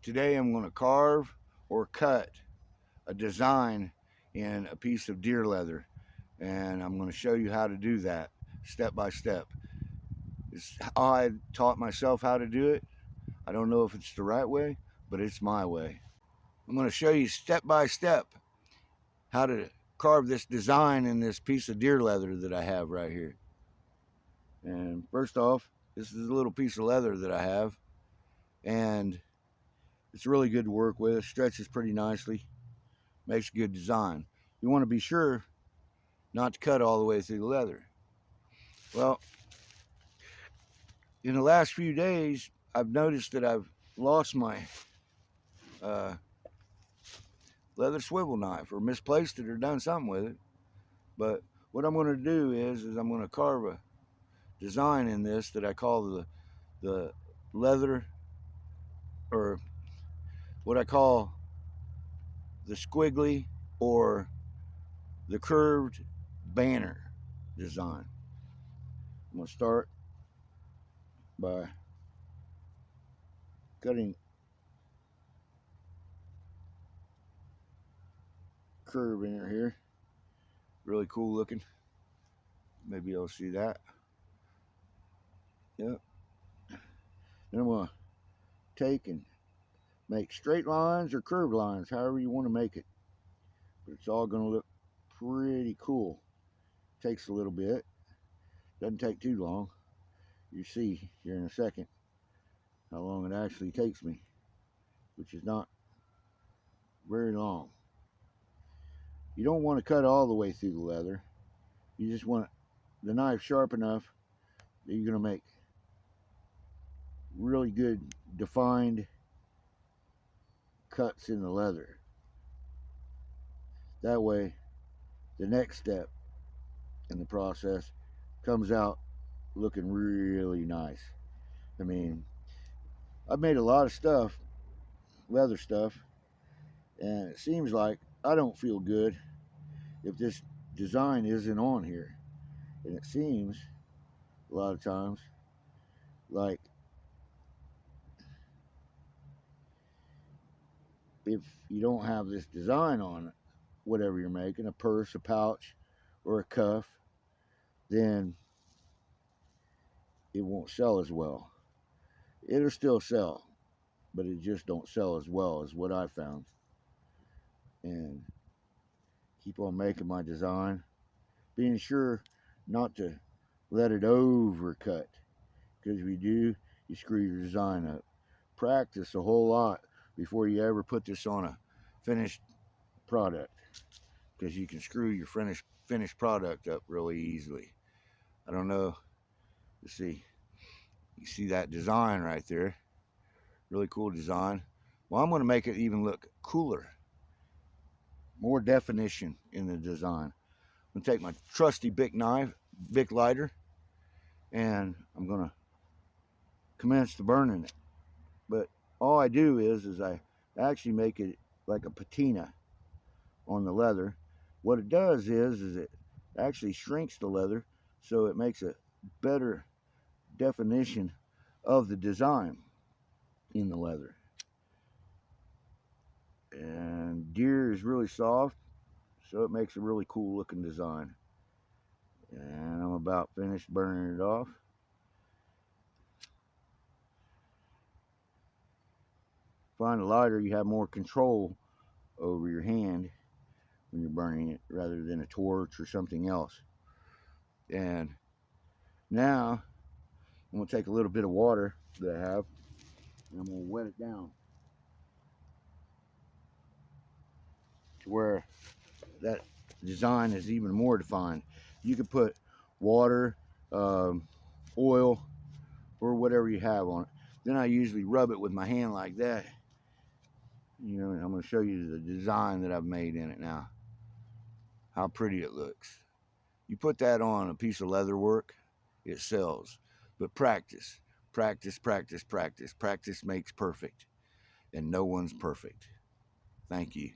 Today I'm going to carve or cut a design in a piece of deer leather, and I'm going to show you how to do that step by step. It's how I taught myself how to do it. I don't know if it's the right way, but it's my way. I'm going to show you step by step how to carve this design in this piece of deer leather that I have right here. And first off, this is a little piece of leather that I have, and it's really good to work with. It stretches pretty nicely, makes a good design. You want to be sure not to cut all the way through the leather. Well, in the last few days, I've noticed that I've lost my leather swivel knife, or misplaced it, or done something with it. But what I'm going to do is I'm going to carve a design in this that I call the leather, or what I call the squiggly or the curved banner design. I'm going to start by cutting curve in here. Really cool looking. Maybe you'll see that. Yep. Then I'm going to take and make straight lines or curved lines, however you want to make it. But it's all going to look pretty cool. Takes a little bit. Doesn't take too long. You see here in a second how long it actually takes me, which is not very long. You don't want to cut all the way through the leather. You just want the knife sharp enough that you're going to make really good defined cuts in the leather. That way the next step in the process comes out looking really nice. I mean, I've made a lot of stuff, leather stuff, and it seems like I don't feel good if this design isn't on here. And it seems a lot of times like if you don't have this design on it, whatever you're making, a purse, a pouch, or a cuff, then it won't sell as well. It'll still sell, but it just don't sell as well as what I found. And keep on making my design, being sure not to let it overcut, because if you do, you screw your design up. Practice a whole lot before you ever put this on a finished product, because you can screw your finished product up really easily. I don't know. Let's see. You see that design right there? Really cool design. Well, I'm going to make it even look cooler. More definition in the design. I'm going to take my trusty Bic lighter, and I'm going to commence to burning it. But all I do is I actually make it like a patina on the leather. What it does is it actually shrinks the leather, so it makes a better definition of the design in the leather. And deer is really soft, so it makes a really cool looking design. And I'm about finished burning it off. Find a lighter, you have more control over your hand when you're burning it, rather than a torch or something else. And now I'm going to take a little bit of water that I have, and I'm going to wet it down to where that design is even more defined. You could put water, oil, or whatever you have on it. Then I usually rub it with my hand like that. You know, and I'm going to show you the design that I've made in it now. How pretty it looks. You put that on a piece of leather work, it sells. But practice, practice, practice, practice. Practice makes perfect, and no one's perfect. Thank you.